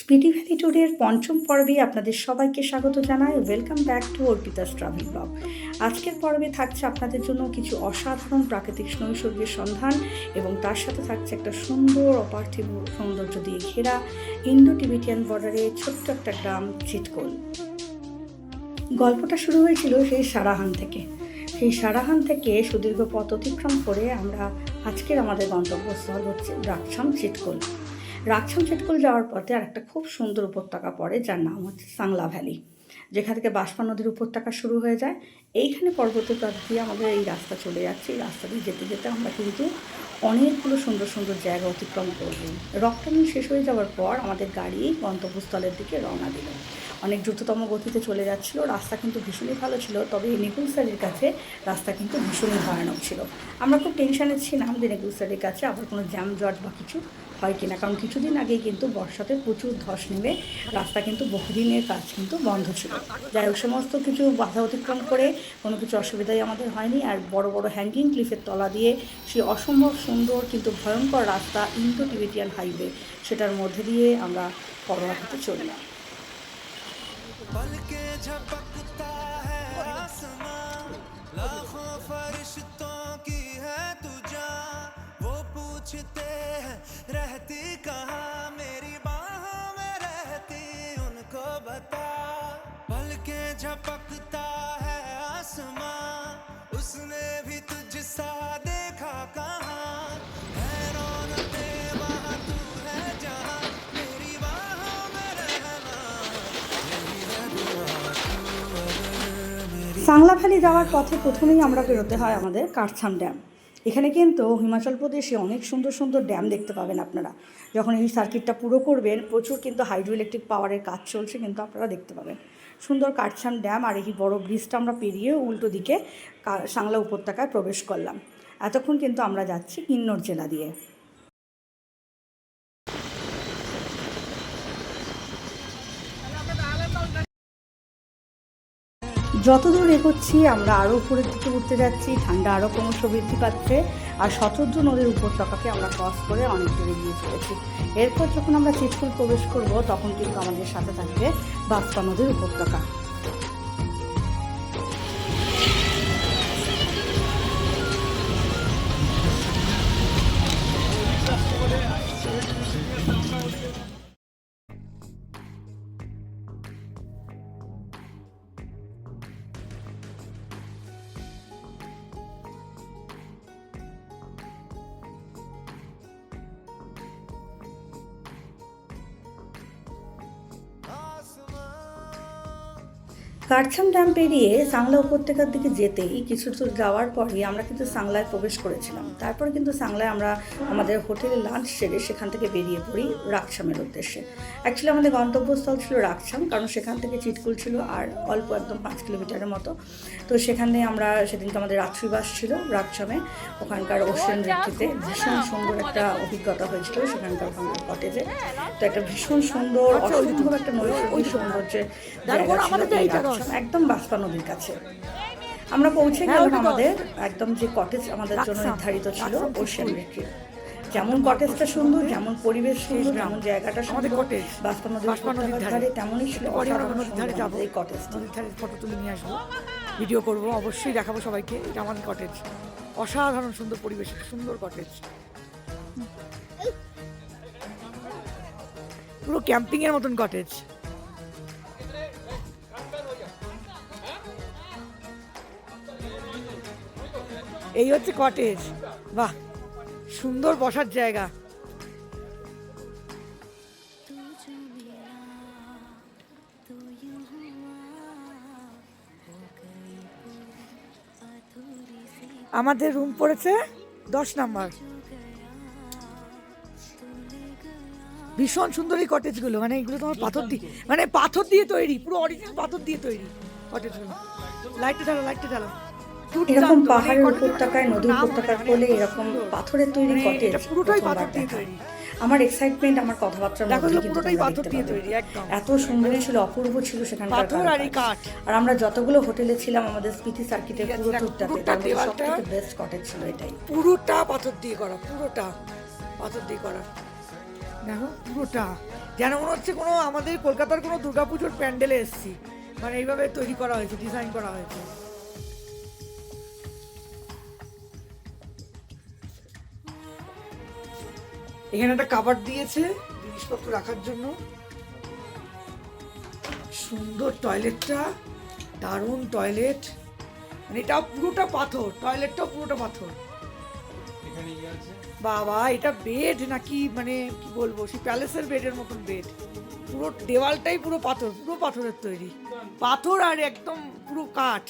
Spiti valley ট্যুরের পঞ্চম পর্বে আপনাদের সবাইকে স্বাগত জানাই। Welcome back to Arpita's travel blog. আজকের পর্বে থাকছে আপনাদের জন্য কিছু অসাধারণ প্রাকৃতিক নৈসর্গের সন্ধান এবং তার সাথে থাকছে একটা সুন্দর অপার্থিব সৌন্দর্য দিয়ে ঘেরা ইন্দো টিবেটিয়ান বর্ডারে ছোট্ট একটা গ্রাম চিটকোল। গল্পটা শুরু হয়েছিল সেই সারাহান থেকে। সেই সারাহান থেকে সুদীর্ঘ পথ অতিক্রম করে আমরা আজকের আমাদের গন্তব্যস্থল হচ্ছে রাকছাম চিটকোল। রাকছাম চিটকোল যাওয়ার পথে আর একটা খুব সুন্দর উপত্যকা পড়ে, যার নাম হচ্ছে সাংলা ভ্যালি, যেখান থেকে বাষ্পা নদীর উপত্যকা শুরু হয়ে যায়। এইখানে পর্বতের পথ দিয়ে আমাদের এই রাস্তা চলে যাচ্ছে। এই রাস্তা দিয়ে যেতে যেতে আমরা কিন্তু অনেকগুলো সুন্দর সুন্দর জায়গা অতিক্রম করব। রকটার্নিং শেষ হয়ে যাওয়ার পর আমাদের গাড়ি গন্তব্যস্থলের দিকে রওনা দিল। অনেক দ্রুততম গতিতে চলে যাচ্ছিল। রাস্তা কিন্তু ভীষণই ভালো ছিল, তবে এই নেগুলসারির কাছে রাস্তা কিন্তু ভীষণই ভয়ানক ছিল। আমরা খুব টেনশানে ছিলাম যে নেগুলসারির কাছে আবার কোনো জ্যাম জট বা কিছু হয় কিনা, কারণ কিছুদিন আগেই কিন্তু বর্ষাতে প্রচুর ধস নেমে রাস্তা কিন্তু বহুদিনের কাজ কিন্তু বন্ধ ছিল। যাই হোক, সমস্ত কিছু বাধা অতিক্রম করে কোনো কিছু অসুবিধাই আমাদের হয়নি। আর বড় বড় হ্যাঙ্গিং ক্লিফের তলা দিয়ে সেই অসম্ভব সুন্দর কিন্তু ভয়ঙ্কর রাস্তা ইন্দো টিবেটিয়ান হাইওয়ে, সেটার মধ্যে দিয়ে আমরা পরোয়া হতে চললাম। पल के झपकता है आसमां, लाखों फरिश्तों की है तू जान। वो पूछते हैं रहती कहाँ, मेरी बाहों में रहती उनको बता। पल के झपकता है आसमां, उसने भी तुझसा देखा कहाँ। है रौनके वहाँ तू है जहाँ, मेरी बाहों में रहना यही है दुआ तू अगर मेरी। সাংলা ভ্যালি যাওয়ার পথে প্রথমেই আমরা বেরোতে হয় আমাদের কারছাম ড্যাম। এখানে কিন্তু হিমাচল প্রদেশে অনেক সুন্দর সুন্দর ড্যাম দেখতে পাবেন আপনারা। যখন এই সার্কিটটা পুরো করবেন, প্রচুর কিন্তু হাইড্রো ইলেকট্রিক পাওয়ারের কাজ চলছে, কিন্তু আপনারা দেখতে পাবেন সুন্দর কারছাম ড্যাম। আর এই বড় ব্রিজটা আমরা পেরিয়ে উল্টো দিকে সাংলা উপত্যকায় প্রবেশ করলাম। এতক্ষণ কিন্তু আমরা যাচ্ছি কিন্নর জেলা দিয়ে। যতদূর এগোচ্ছি আমরা আরও উপরের দিকে উঠতে যাচ্ছি, ঠান্ডা আরও ক্রমশ বৃদ্ধি পাচ্ছে। আর শতদ্র নদীর উপত্যকাকে আমরা ক্রস করে অনেক দূরে গিয়ে চলেছি। এরপর যখন আমরা চিটকোল প্রবেশ করব, তখন কিন্তু আমাদের সাথে থাকবে বাষ্পা নদীর উপত্যকা। কারছাম ড্যাম পেরিয়ে সাংলা উপত্যকার দিকে যেতেই কিছু দূর যাওয়ার পরই আমরা কিন্তু সাংলায় প্রবেশ করেছিলাম। তারপরে কিন্তু সাংলায় আমরা আমাদের হোটেলে লাঞ্চ সেরে সেখান থেকে বেরিয়ে পড়ি রাকছামের উদ্দেশ্যে। অ্যাকচুয়ালি আমাদের গন্তব্যস্থল ছিল রাকছাম, কারণ সেখান থেকে চিটকুল ছিল আর অল্প একদম 5 কিলোমিটারের মতো। তো সেখানে আমরা সেদিনকে আমাদের রাত্রিবাস ছিল রাকছামে। ওখানকার ওশেন রিট্রিটে ভীষণ সুন্দর একটা অভিজ্ঞতা হয়েছিল সেখানকার কটেজে। তো একটা ভীষণ সুন্দর অসম্ভব একটা নৈসর্গিক সৌন্দর্যের জায়গা ছিল একদম বাষ্পা নদীর কাছে। আমরা পৌঁছে গেলাম আমাদের একদম যে কটেজ আমাদের জন্য নির্ধারিত ছিল ওশেন রিট্রিট। যেমন কটেজটা সুন্দর, যেমন পরিবেশ সুন্দর, যেমন জায়গাটা সুন্দর, বাষ্পা নদীর ধারে তেমনই ছিল এই কটেজ। নদীর ধারে ফটো তুলে নিয়ে আসবো, ভিডিও করবো, অবশ্যই দেখাবো সবাইকে। এটা আমাদের কটেজ, অসাধারণ সুন্দর পরিবেশ, সুন্দর কটেজ, পুরো ক্যাম্পিং এর মতন কটেজ। এই হচ্ছে কটেজ। বাহ, সুন্দর বসার জায়গা। আমাদের রুম পড়েছে 10 নাম্বার। ভীষণ সুন্দর এই কটেজগুলো, মানে এগুলো তোমার পাথর দিয়ে তৈরি, পুরো অরিজিনাল পাথর দিয়ে তৈরি কটেজগুলো। লাইটটা জ্বালো। এরকম পাহাড়ের উপত্যকায়, নদীর উপত্যকার কোলে এরকম পাথরের তৈরি কটেজ পুরোটাই পাথর দিয়ে তৈরি। আমার এক্সাইটমেন্ট আমার কথাবার্তার মধ্যে কিন্তু পাথর দিয়ে তৈরি, একদম এত সুন্দর ছিল, অপূর্ব ছিল সেখানকার পাথর আর এই কাঠ। আর আমরা যতগুলো হোটেলে ছিলাম আমাদের স্পিতি সার্কিটের পুরো ট্যুরটাতে তার মধ্যে সবথেকে বেস্ট কটেজ ছিল এটাই। পুরোটা পাথর দিয়ে করা, পুরোটা পাথর দিয়ে করা। দেখো পুরোটা যেন মনে হচ্ছে কোনো আমাদের কলকাতার কোনো দুর্গাপুজোর প্যান্ডেলে এসেছি, মানে এইভাবে তৈরি করা হয়েছে, ডিজাইন করা হয়েছে। এখানে একটা কাবার্ড দিয়েছে জিনিসপত্র রাখার জন্য। সুন্দর টয়লেটটা, দারুণ টয়লেট, মানে এটা পুরোটা পাথর, টয়লেটটাও পুরোটা পাথর। বাবা এটা বেড নাকি, মানে কি বলবো, সেই প্যালেসের বেডের মতন বেড। পুরো দেওয়ালটাই পুরো পাথর, পুরো পাথরের তৈরি, পাথর আর একদম পুরো কাঠ।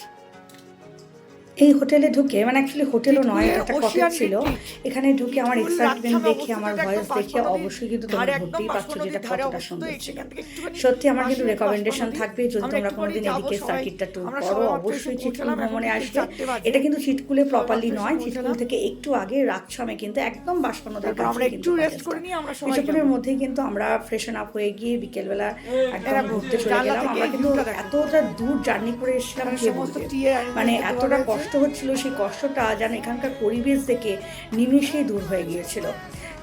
এই হোটেলে ঢুকে, মানে অ্যাকচুয়ালি হোটেলও নয়, এটা একটা কটেজ Ocean ছিল। retreat। এখানে ঢুকে আমার ফুল এক্সাইটমেন্ট রাজধানী দেখে, আমার অবস্থিত ভয়েস একদম দেখে বাষ্প নদীর অবশ্যই কিন্তু তোমরা ধারে, একদম ধরতেই বাষ্প পারছো যেটা নদীর ধারে কতটা অবস্থিত। সুন্দর ছিল। এখান থেকে একটুখানি সত্যি আমার কিন্তু বাষ্প রেকমেন্ডেশন নদী। থাকবে, যদি আমরা তোমরা একটুখানি কোনোদিন যাবো এদিকে সবাই। সার্কিটটা ট্যুর আমরা করো, সবাই মাত্র এসে অবশ্যই চিটকুল পৌঁছালাম, এখন ভ্রমণে বিকেল আসবে। 4টে বাজে। এটা কিন্তু চিটকুলে সবাই প্রপারলি মাত্র এসে নয়, চিটকুল পৌঁছালাম। থেকে একটু আগে রাকছামে কিন্তু একদম বাষ্প নদীর তারপর আমরা কাছে একটু কিন্তু রেস্ট করে নিয়ে আমরা সবাই কিছুক্ষণের যাবো। মধ্যেই কিন্তু আমরা ফ্রেশন আপ হয়ে গিয়ে বিকেলবেলা একদম দেখো, ঘুরতে চলে জানলা গেলাম। থেকে আমরা এই কিন্তু ভিউটা দেখো। এতটা দূর জার্নি করে এসেছিলাম, এখানে কে সমস্ত বলবে, tea arrangement মানে দেওয়া এতটা রয়েছে। কষ্ট হচ্ছিল, সেই কষ্টটা যেন এখানকার পরিবেশ দেখে নিমেষেই দূর হয়ে গিয়েছিল।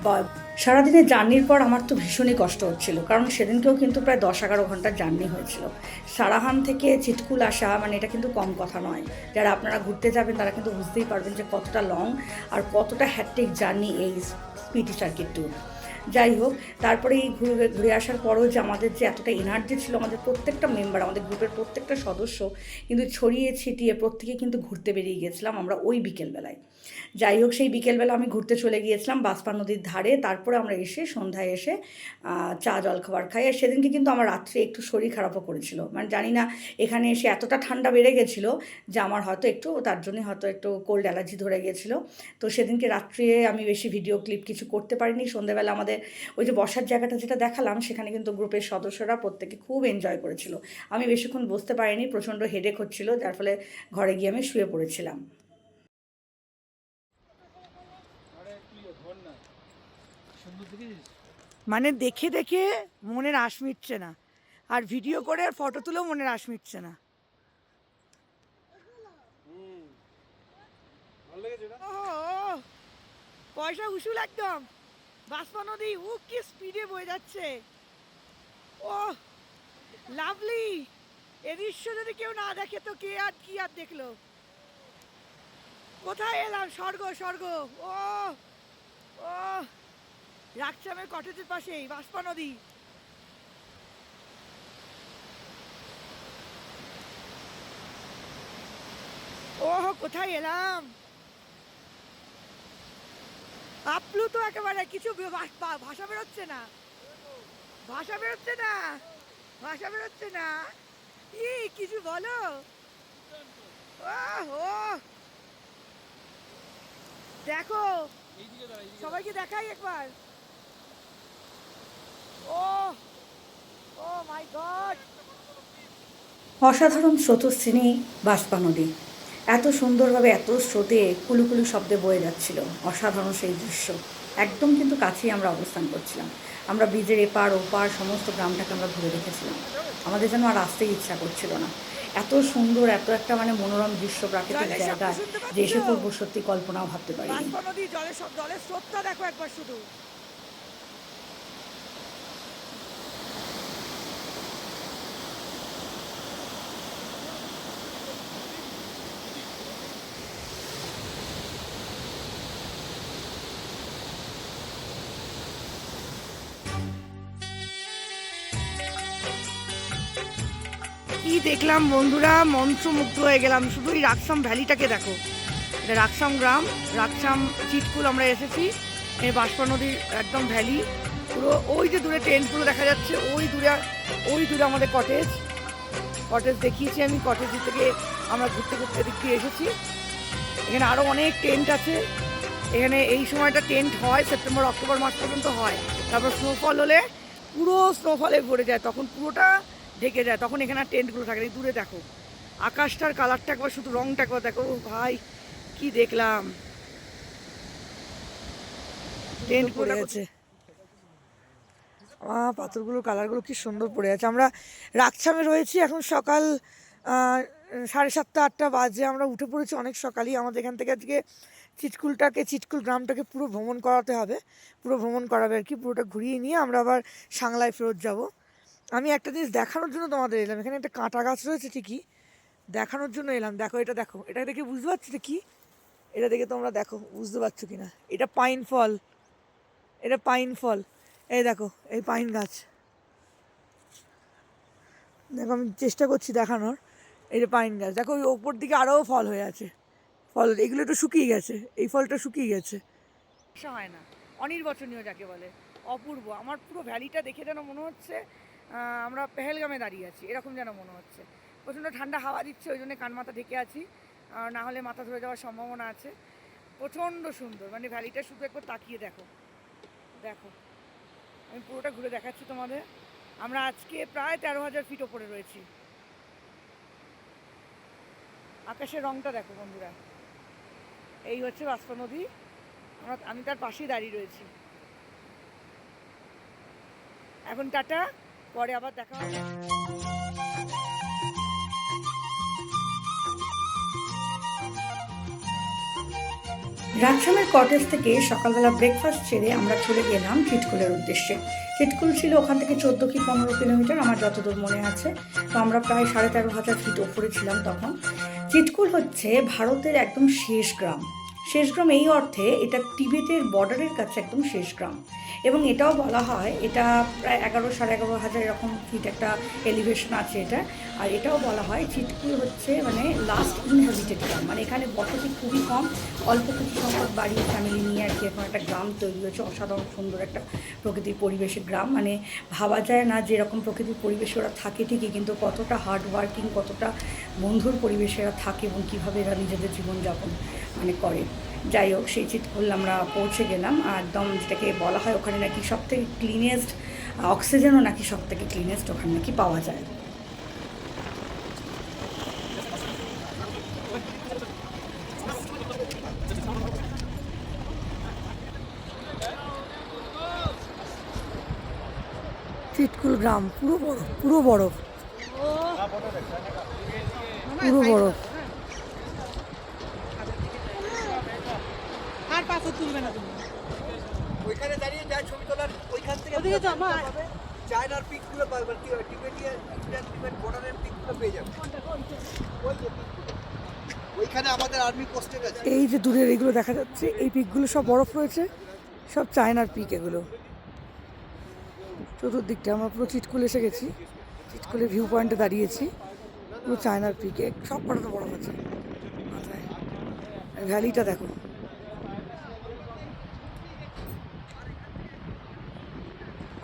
বা সারাদিনের জার্নির পর আমার তো ভীষণই কষ্ট হচ্ছিল, কারণ সেদিনকেও কিন্তু প্রায় 10-11 ঘন্টার জার্নি হয়েছিল। সারাহান থেকে চিটকুল আসা মানে এটা কিন্তু কম কথা নয়। যারা আপনারা ঘুরতে যাবেন তারা কিন্তু বুঝতেই পারবেন যে কতটা লং আর কতটা হ্যাট্রিক জার্নি এই স্পিটি সার্কিট ট্যুর। যাই হোক, তারপরে এই ঘুরে ঘুরে আসার পরও যে আমাদের যে এতটা এনার্জি ছিল, আমাদের প্রত্যেকটা মেম্বার, আমাদের গ্রুপের প্রত্যেকটা সদস্য কিন্তু ছড়িয়ে ছিটিয়ে প্রত্যেকে কিন্তু ঘুরতে বেরিয়ে গিয়েছিলাম আমরা ওই বিকেলবেলায়। যাই হোক, সেই বিকেলবেলা আমি ঘুরতে চলে গিয়েছিলাম বাঁশপা নদীর ধারে। তারপরে আমরা এসে সন্ধ্যায় এসে চা জলখাবার খাই। আর সেদিনকে কিন্তু আমার রাত্রে একটু শরীর খারাপও করেছিল, মানে জানি না এখানে এসে এতটা ঠান্ডা বেড়ে গেছিলো যে আমার হয়তো একটু, তার জন্যই হয়তো একটু কোল্ড অ্যালার্জি ধরে গিয়েছিলো। তো সেদিনকে রাত্রে আমি বেশি ভিডিও ক্লিপ কিছু করতে পারিনি। সন্ধ্যাবেলা আমাদের ওই যে বসার জায়গাটা যেটা দেখালাম, সেখানে কিন্তু গ্রুপের সদস্যরা প্রত্যেকে খুব এনজয় করেছিল। আমি বেশিক্ষণ বসতে পারিনি, প্রচণ্ড হেডেক হচ্ছিল, যার ফলে ঘরে গিয়ে আমি শুয়ে পড়েছিলাম। মানে দেখে দেখে মনের আশ মিটছে না, আর ভিডিও করে আর ফটো তুলেও মনের আশ মিটছে না। ওহ, পয়সা উসুল একদম। বাঁশপা নদী কি স্পিডে বয়ে যাচ্ছে। ও লাভলি। এ দৃশ্য যদি কেউ না দেখে তো কে আর কি আর দেখলো। কোথায় এলাম, স্বর্গ স্বর্গ। ও ও রাকচামের কটেজের পাশেই বাঁশপা নদী। ওহ কোথায় এলাম। আপলু তো একেবারে কিছু ভাষা বেরোচ্ছে না, ভাষা বেরোচ্ছে না, ভাষা বেরোচ্ছে না। কিছু বলো। দেখো সবাইকে দেখাই একবার। ও ও মাই গড, অসাধারণ স্রোতস্বিনী বাঁশপা নদী, এত সুন্দরভাবে এত স্রোতে কুলুকুলু শব্দে বয়ে যাচ্ছিল। অসাধারণ সেই দৃশ্য। একদম কিন্তু কাছেই আমরা অবস্থান করছিলাম। আমরা ব্রিজের এপার ওপার সমস্ত গ্রামটাকে আমরা ঘুরে দেখেছিলাম। আমাদের যেন আর আসতেই ইচ্ছা করছিল না। এত সুন্দর, এত একটা মানে মনোরম দৃশ্য, প্রাকৃতিক জায়গা যে এসে পড়বো সত্যি কল্পনাও ভাবতে পারিনি। বাঁশপা নদী জলের স্রোতটা দেখো একবার শুধু। কি দেখলাম বন্ধুরা, মন্ত্রমুগ্ধ হয়ে গেলাম। শুধু এই রাকসাম ভ্যালিটাকে দেখো। এটা রাকসাম গ্রাম, রাকসাম চিটকুল আমরা এসেছি। এই বাঁশপা নদীর একদম ভ্যালি পুরো। ওই যে দূরে টেন্টগুলো দেখা যাচ্ছে, ওই দূরে আমাদের কটেজ দেখিয়েছি আমি। কটেজ থেকে আমরা ঘুরতে ঘুরতে এদিক দিয়ে এসেছি। এখানে আরও অনেক টেন্ট আছে। এখানে এই সময়টা টেন্ট হয়, সেপ্টেম্বর অক্টোবর মাস পর্যন্ত হয়। তারপর স্নোফল হলে পুরো স্নোফলে ভরে যায়, তখন পুরোটা ঢেকে যায়, তখন এখানে আর টেন্টগুলো থাকে না। দূরে দেখো আকাশটার কালারটা একবার, শুধু রংটা একবার দেখো ভাই, কি দেখলাম। টেন্ট পড়ে আছে, পাথরগুলোর কালারগুলো কি সুন্দর পড়ে আছে। আমরা রাকছামে রয়েছি, এখন সকাল 7:30-8টা বাজে। আমরা উঠে পড়েছি অনেক সকালই। আমাদের এখান থেকে আজকে চিটকুল গ্রামটাকে পুরো ভ্রমণ করাতে হবে, পুরো ভ্রমণ করাবে আর কি, পুরোটা ঘুরিয়ে নিয়ে আমরা আবার সাংলায় ফেরত যাব। আমি একটা জিনিস দেখানোর জন্য তোমাদের এলাম, এখানে একটা কাঁটা গাছ রয়েছে ঠিকই, দেখানোর জন্য এলাম। দেখো এটা, দেখো এটা দেখে বুঝতে পারছো এটা কি, এটা দেখে তোমরা দেখো বুঝতে পারছো কি না। এটা পাইন ফল, এটা পাইন ফল, এই দেখো এই পাইন গাছ, দেখো আমি চেষ্টা করছি দেখানোর। এই যে পাইন গাছ, দেখো ওই ওপর দিকে আরও ফল হয়ে আছে, ফল এগুলো একটু শুকিয়ে গেছে, এই ফলটা শুকিয়ে গেছে। আশা হয় না, অনির্বচনীয় যাকে বলে, অপূর্ব। আমার পুরো ভ্যালিটা দেখে যেন মনে হচ্ছে আমরা পেহেলগামে দাঁড়িয়ে আছি, এরকম যেন মনে হচ্ছে। প্রচণ্ড ঠান্ডা হাওয়া দিচ্ছে, ওই জন্য কান মাথা ঢেকে আছি, না হলে মাথা ধরে যাওয়ার সম্ভাবনা আছে। প্রচণ্ড সুন্দর, মানে ভ্যালিটা শুধু একবার তাকিয়ে দেখো, দেখো আমি পুরোটা ঘুরে দেখাচ্ছি তোমাদের। আমরা আজকে প্রায় 13,000 ফিট ওপরে রয়েছি। আকাশের রংটা দেখো বন্ধুরা, এই হচ্ছে বাষ্পা নদী, আমি তার পাশেই দাঁড়িয়ে রয়েছি। এখন টাটা, পরে আবার দেখা হবে। রাজশামের কটেজ থেকে সকালবেলা ব্রেকফাস্ট ছেড়ে আমরা চলে গেলাম চিটকুলের উদ্দেশ্যে। চিটকুল ছিল ওখান থেকে 14 কি 15 কিলোমিটার, আমার যতদূর মনে আছে। তো আমরা প্রায় 13,500 ফিট ওপরে ছিলাম তখন। চিটকুল হচ্ছে ভারতের একদম শেষ গ্রাম। শেষ গ্রাম এই অর্থে এটা তিবেতের বর্ডারের কাছে একদম শেষ গ্রাম। এবং এটাও বলা হয় এটা প্রায় 11,500 এরকম ফিট একটা এলিভেশন আছে এটা। আর এটাও বলা হয় চিটকুল হচ্ছে মানে লাস্ট ইনহ্যাবিটেড গ্রাম, মানে এখানে বসতি খুবই কম, অল্প কিছু সংখ্যক বাড়ি ফ্যামিলি নিয়ে আর কি এখন একটা গ্রাম তৈরি হয়েছে। অসাধারণ সুন্দর একটা প্রকৃতির পরিবেশের গ্রাম, মানে ভাবা যায় না যেরকম প্রকৃতির পরিবেশে ওরা থাকে ঠিকই, কিন্তু কতটা হার্ড ওয়ার্কিং, কতটা বন্ধুর পরিবেশে এরা থাকে এবং কীভাবে এরা নিজেদের জীবনযাপন মানে করে। যাই হোক, সেই চিটকুল আমরা পৌঁছে গেলাম, একদম যেটাকে বলা হয় ওখানে নাকি সব থেকে ক্লিনেস্ট, অক্সিজেনও নাকি সব থেকে ক্লিনেস্ট ওখানে নাকি পাওয়া যায়। চিটকুল গ্রাম পুরো বরফ, পুরো বরফ, পুরো বরফ। আর পাশে তুলবে না তুমি, ওইখানে দাঁড়িয়ে যা ছবি তোলার, ওইখান থেকে ওদিকে যাও, মা। চায়নার পিকগুলো পাবে, টিবেটিয়ান ইন্ডিয়ান টিবেট বর্ডারের পিকগুলো পেয়ে যাবে। ওই যে পিকগুলো, ওইখানে আমাদের আর্মি পোস্টেড আছে। এই যে দূরের এগুলো দেখা যাচ্ছে, এই পিকগুলো সব বরফ রয়েছে, সব চায়নার পিক এগুলো। চতুর্দিকটা আমরা পুরো চিটকুল এসে গেছি, চিটকুলের ভিউ পয়েন্টে দাঁড়িয়েছি, পুরো চায়নার পিকে সব কটাতে বরফ আছে মাথায়। ভ্যালিটা দেখো,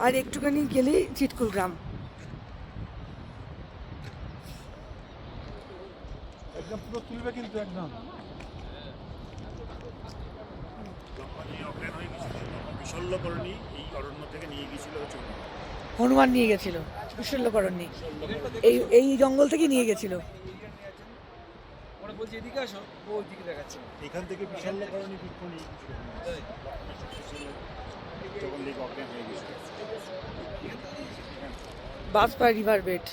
আর একটুখানি গেলেই চিটকুল গ্রাম। একদম পুরো তুলবে কিন্তু একদম। বিশল্যকরণী এই অরণ্য থেকে নিয়ে গিয়েছিল হনুমান নিয়ে গেছিল, বিশল্যকরণী এই এই জঙ্গল থেকে নিয়ে গেছিল। ওরা বলছে এদিকে আসো, ও ওইদিকে দেখাচ্ছে। এখান থেকে বিশল্যকরণী বৃক্ষ নিয়ে গিয়েছিল যখন লেক অজ্ঞান হয়ে গেছিল। Banshpara river bed.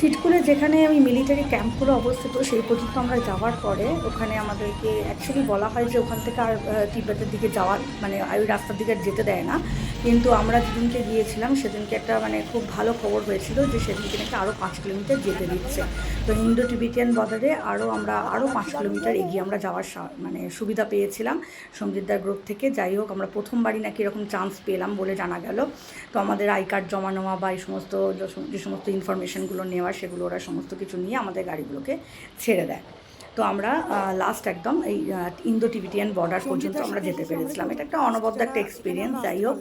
চিটকুলে যেখানে আমি মিলিটারি ক্যাম্পগুলো অবস্থিত সেই পর্যন্ত আমরা যাওয়ার পরে ওখানে আমাদেরকে অ্যাকচুয়ালি বলা হয় যে ওখান থেকে আর তিব্বতের দিকে যাওয়ার মানে ওই রাস্তার দিকে যেতে দেয় না। কিন্তু আমরা যেদিনকে গিয়েছিলাম সেদিনকে একটা মানে খুব ভালো খবর হয়েছিল যে সেদিনকে নাকি আরও 5 কিলোমিটার যেতে দিচ্ছে। তো ইন্ডো টিবেটিয়ান বর্ডারে আমরা আরও 5 কিলোমিটার এগিয়ে আমরা যাওয়ার মানে সুবিধা পেয়েছিলাম সঞ্জিতদার গ্রুপ থেকে। যাই হোক, আমরা প্রথমবারই নাকি এরকম চান্স পেলাম বলে জানা গেল। তো আমাদের আই কার্ড জমা নেওয়া বা এই সমস্ত যে সমস্ত ইনফরমেশনগুলো নেওয়া সেগুলো ওরা সমস্ত কিছু নিয়ে আমাদের গাড়িগুলোকে ছেড়ে দেয়। তো আমরা লাস্ট একদম এই ইন্দো টিবেটিয়ান বর্ডার পর্যন্ত আমরা যেতে পেরেছিলাম। এটা একটা অনবদ্য একটা এক্সপিরিয়েন্স। যাই হোক,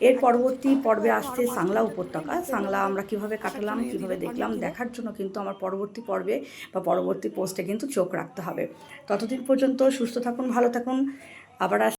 এর পরবর্তী পর্বে আসছে সাংলা উপত্যকা। সাংলা আমরা কিভাবে কাটালাম, কিভাবে দেখলাম, দেখার জন্য কিন্তু আমার পরবর্তী পর্বে বা পরবর্তী পোস্টে কিন্তু চোখ রাখতে হবে। ততদিন পর্যন্ত সুস্থ থাকুন, ভালো থাকুন। আবার